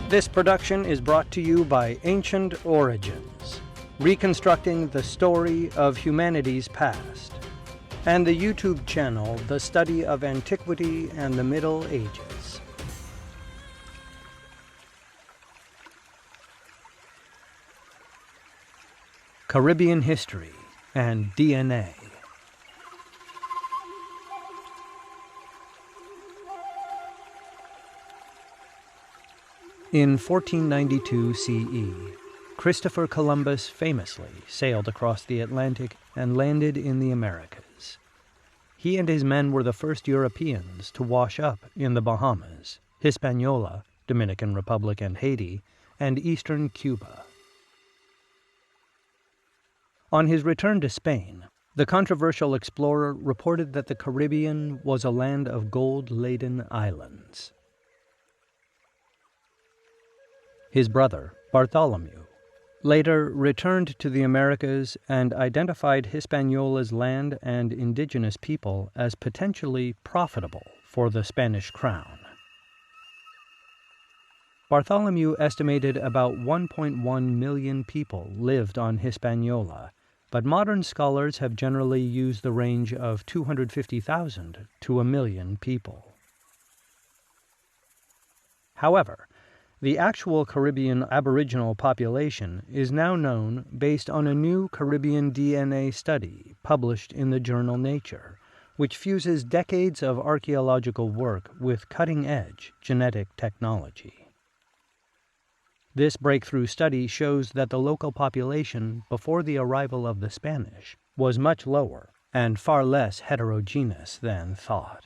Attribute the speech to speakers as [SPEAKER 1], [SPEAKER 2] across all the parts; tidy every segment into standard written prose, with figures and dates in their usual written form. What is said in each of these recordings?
[SPEAKER 1] This production is brought to you by Ancient Origins, reconstructing the story of humanity's past, and the YouTube channel, The Study of Antiquity and the Middle Ages. Caribbean History and DNA. In 1492 CE, Christopher Columbus famously sailed across the Atlantic and landed in the Americas. He and his men were the first Europeans to wash up in the Bahamas, Hispaniola, Dominican Republic and Haiti, and eastern Cuba. On his return to Spain, the controversial explorer reported that the Caribbean was a land of gold-laden islands. His brother, Bartholomew, later returned to the Americas and identified Hispaniola's land and indigenous people as potentially profitable for the Spanish crown. Bartholomew estimated about 1.1 million people lived on Hispaniola, but modern scholars have generally used the range of 250,000 to 1 million people. However, the actual Caribbean aboriginal population is now known based on a new Caribbean DNA study published in the journal Nature, which fuses decades of archaeological work with cutting-edge genetic technology. This breakthrough study shows that the local population before the arrival of the Spanish was much lower and far less heterogeneous than thought.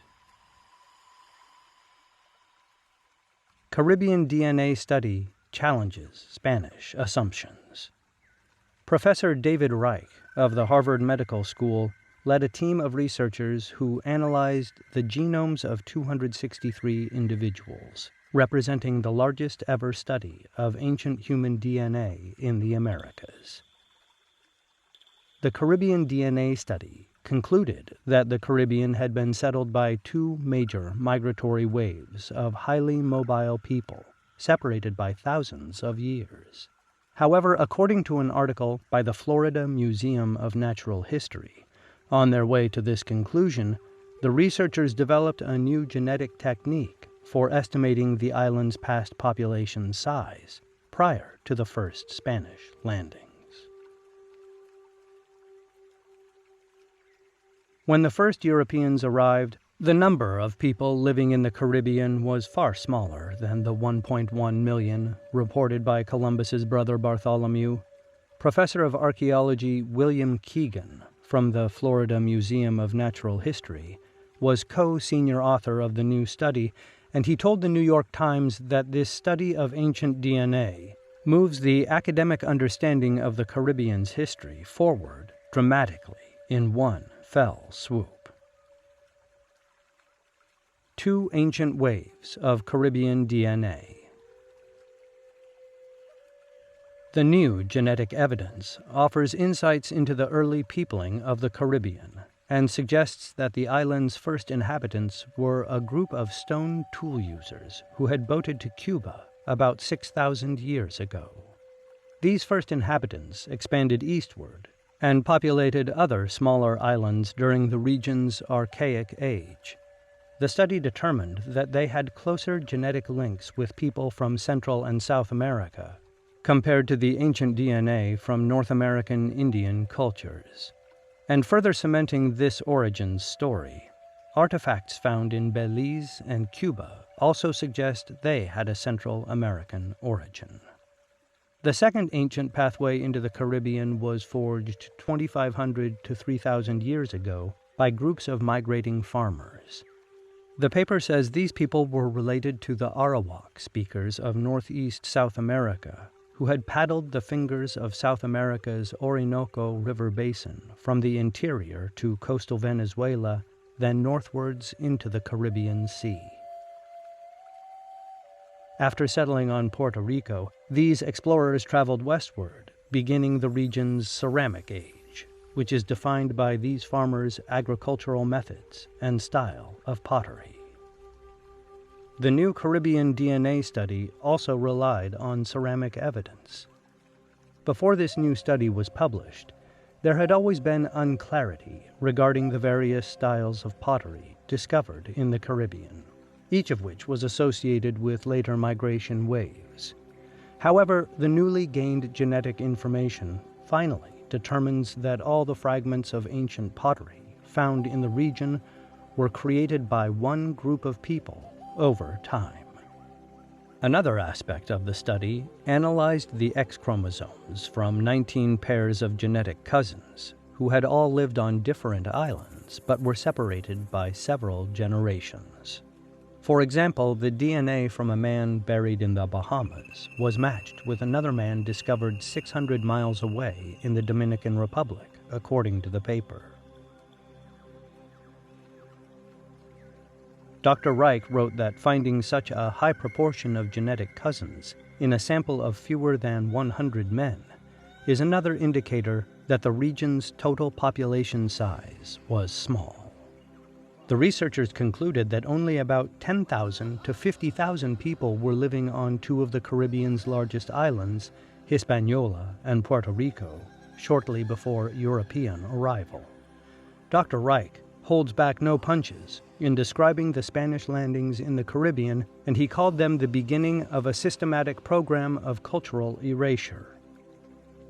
[SPEAKER 1] Caribbean DNA study challenges Spanish assumptions. Professor David Reich of the Harvard Medical School led a team of researchers who analyzed the genomes of 263 individuals, representing the largest ever study of ancient human DNA in the Americas. The Caribbean DNA study concluded that the Caribbean had been settled by two major migratory waves of highly mobile people, separated by thousands of years. However, according to an article by the Florida Museum of Natural History, on their way to this conclusion, the researchers developed a new genetic technique for estimating the island's past population size prior to the first Spanish landings. When the first Europeans arrived, the number of people living in the Caribbean was far smaller than the 1.1 million reported by Columbus's brother Bartholomew. Professor of Archaeology William Keegan from the Florida Museum of Natural History was co-senior author of the new study, and he told the New York Times that this study of ancient DNA moves the academic understanding of the Caribbean's history forward dramatically in one fell swoop. Two ancient waves of Caribbean DNA. The new genetic evidence offers insights into the early peopling of the Caribbean and suggests that the island's first inhabitants were a group of stone tool users who had boated to Cuba about 6,000 years ago. These first inhabitants expanded eastward and populated other smaller islands during the region's Archaic Age. The study determined that they had closer genetic links with people from Central and South America compared to the ancient DNA from North American Indian cultures. And further cementing this origins story, artifacts found in Belize and Cuba also suggest they had a Central American origin. The second ancient pathway into the Caribbean was forged 2,500 to 3,000 years ago by groups of migrating farmers. The paper says these people were related to the Arawak speakers of northeast South America, who had paddled the fingers of South America's Orinoco River basin from the interior to coastal Venezuela, then northwards into the Caribbean Sea. After settling on Puerto Rico, these explorers traveled westward, beginning the region's Ceramic Age, which is defined by these farmers' agricultural methods and style of pottery. The new Caribbean DNA study also relied on ceramic evidence. Before this new study was published, there had always been unclarity regarding the various styles of pottery discovered in the Caribbean, each of which was associated with later migration waves. However, the newly gained genetic information finally determines that all the fragments of ancient pottery found in the region were created by one group of people over time. Another aspect of the study analyzed the X chromosomes from 19 pairs of genetic cousins who had all lived on different islands but were separated by several generations. For example, the DNA from a man buried in the Bahamas was matched with another man discovered 600 miles away in the Dominican Republic, according to the paper. Dr. Reich wrote that finding such a high proportion of genetic cousins in a sample of fewer than 100 men is another indicator that the region's total population size was small. The researchers concluded that only about 10,000 to 50,000 people were living on two of the Caribbean's largest islands, Hispaniola and Puerto Rico, shortly before European arrival. Dr. Reich holds back no punches in describing the Spanish landings in the Caribbean, and he called them the beginning of a systematic program of cultural erasure.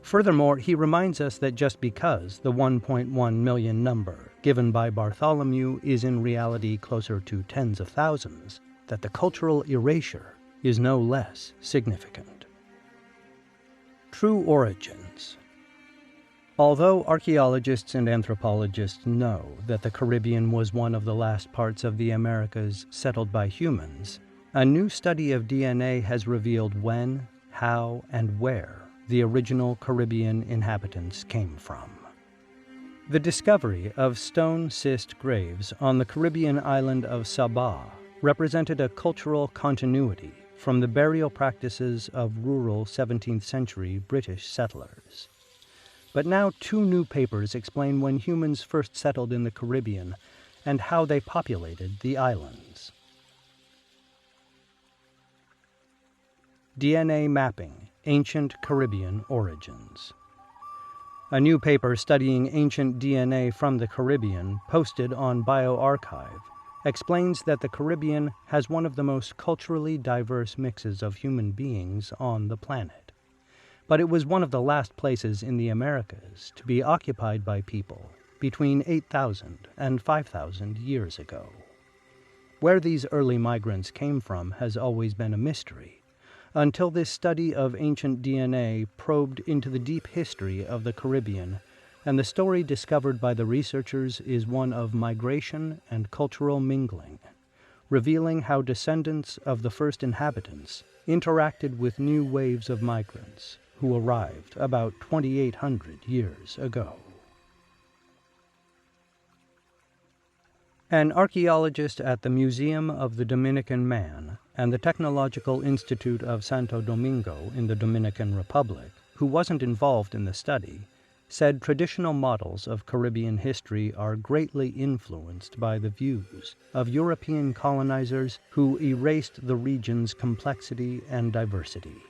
[SPEAKER 1] Furthermore, he reminds us that just because the 1.1 million number given by Bartholomew is in reality closer to tens of thousands, that the cultural erasure is no less significant. True origins. Although archaeologists and anthropologists know that the Caribbean was one of the last parts of the Americas settled by humans, a new study of DNA has revealed when, how, and where the original Caribbean inhabitants came from. The discovery of stone schist graves on the Caribbean island of Sabah represented a cultural continuity from the burial practices of rural 17th century British settlers. But now two new papers explain when humans first settled in the Caribbean and how they populated the islands. DNA Mapping: Ancient Caribbean Origins. A new paper studying ancient DNA from the Caribbean, posted on bioRxiv, explains that the Caribbean has one of the most culturally diverse mixes of human beings on the planet. But it was one of the last places in the Americas to be occupied by people between 8,000 and 5,000 years ago. Where these early migrants came from has always been a mystery, until this study of ancient DNA probed into the deep history of the Caribbean, and the story discovered by the researchers is one of migration and cultural mingling, revealing how descendants of the first inhabitants interacted with new waves of migrants who arrived about 2,800 years ago. An archaeologist at the Museum of the Dominican Man and the Technological Institute of Santo Domingo in the Dominican Republic, who wasn't involved in the study, said traditional models of Caribbean history are greatly influenced by the views of European colonizers who erased the region's complexity and diversity.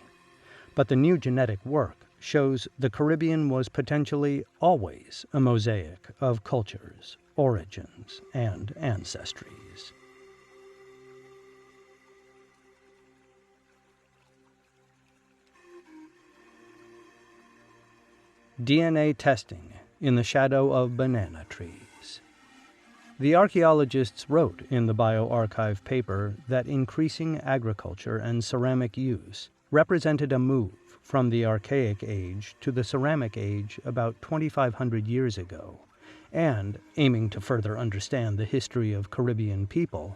[SPEAKER 1] But the new genetic work shows the Caribbean was potentially always a mosaic of cultures, origins, and ancestries. DNA testing in the shadow of banana trees. The archaeologists wrote in the bioRxiv paper that increasing agriculture and ceramic use represented a move from the Archaic Age to the Ceramic Age about 2,500 years ago, and, aiming to further understand the history of Caribbean people,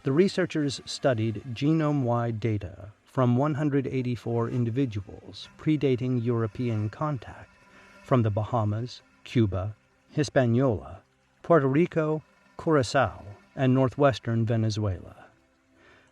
[SPEAKER 1] the researchers studied genome-wide data from 184 individuals predating European contact from the Bahamas, Cuba, Hispaniola, Puerto Rico, Curacao, and northwestern Venezuela.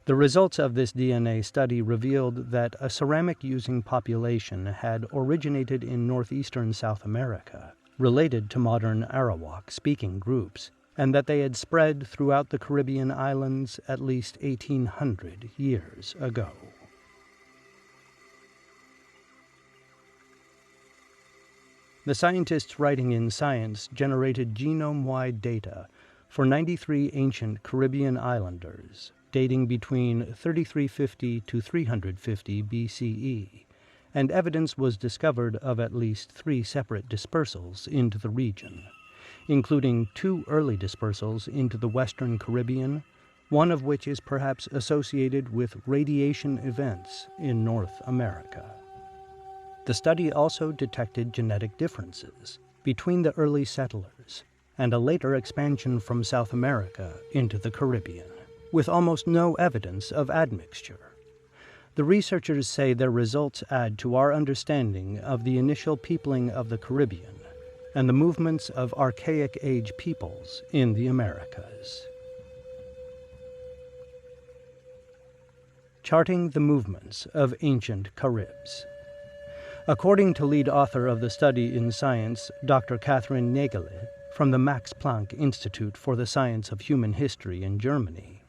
[SPEAKER 1] The results of this DNA study revealed that a ceramic-using population had originated in northeastern South America, related to modern Arawak-speaking groups, and that they had spread throughout the Caribbean islands at least 1,800 years ago. The scientists writing in Science generated genome-wide data for 93 ancient Caribbean islanders dating between 3350 to 350 BCE, and evidence was discovered of at least 3 separate dispersals into the region, including 2 early dispersals into the Western Caribbean, one of which is perhaps associated with radiation events in North America. The study also detected genetic differences between the early settlers and a later expansion from South America into the Caribbean, with almost no evidence of admixture. The researchers say their results add to our understanding of the initial peopling of the Caribbean and the movements of archaic age peoples in the Americas. Charting the movements of ancient Caribs. According to lead author of the study in Science, Dr. Catherine Nägele, from the Max Planck Institute for the Science of Human History in Germany,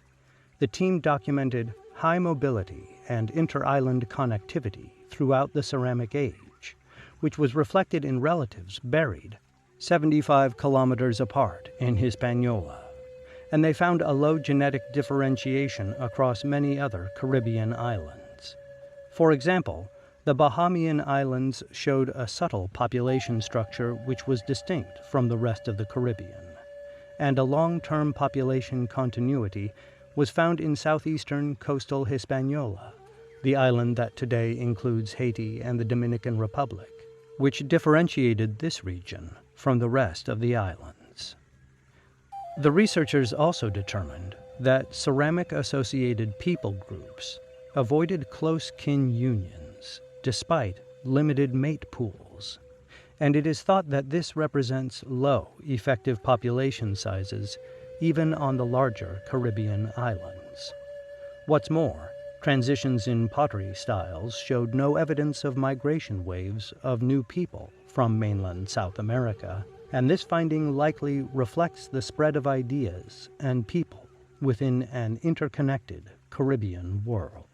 [SPEAKER 1] the team documented high mobility and inter-island connectivity throughout the Ceramic Age, which was reflected in relatives buried 75 kilometers apart in Hispaniola, and they found a low genetic differentiation across many other Caribbean islands. For example, the Bahamian Islands showed a subtle population structure which was distinct from the rest of the Caribbean, and a long-term population continuity was found in southeastern coastal Hispaniola, the island that today includes Haiti and the Dominican Republic, which differentiated this region from the rest of the islands. The researchers also determined that ceramic-associated people groups avoided close kin unions despite limited mate pools, and it is thought that this represents low effective population sizes even on the larger Caribbean islands. What's more, transitions in pottery styles showed no evidence of migration waves of new people from mainland South America, and this finding likely reflects the spread of ideas and people within an interconnected Caribbean world.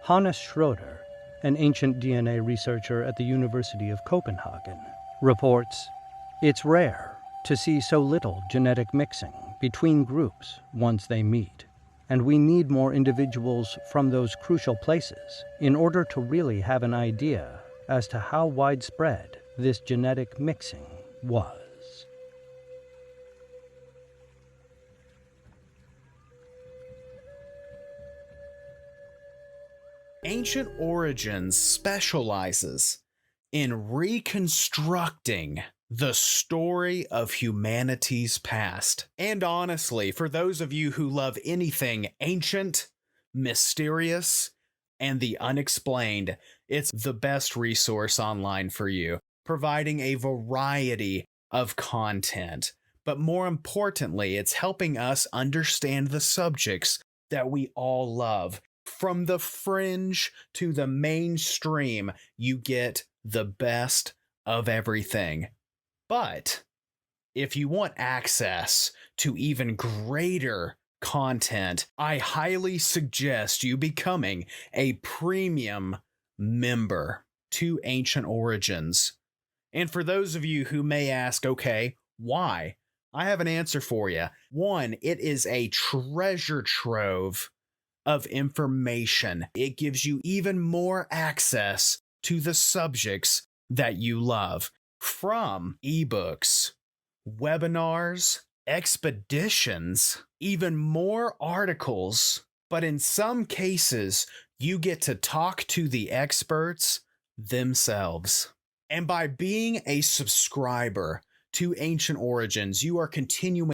[SPEAKER 1] Hannes Schroeder, an ancient DNA researcher at the University of Copenhagen, reports, "It's rare to see so little genetic mixing between groups once they meet, and we need more individuals from those crucial places in order to really have an idea as to how widespread this genetic mixing was."
[SPEAKER 2] Ancient Origins specializes in reconstructing the story of humanity's past. And honestly, for those of you who love anything ancient, mysterious, and the unexplained, it's the best resource online for you, providing a variety of content. But more importantly, it's helping us understand the subjects that we all love. From the fringe to the mainstream, you get the best of everything. But if you want access to even greater content, I highly suggest you becoming a premium member to Ancient Origins. And for those of you who may ask, okay, why? I have an answer for you. One, it is a treasure trove of information. It gives you even more access to the subjects that you love, from ebooks, webinars, expeditions, even more articles. But in some cases, you get to talk to the experts themselves. And by being a subscriber to Ancient Origins, you are continuing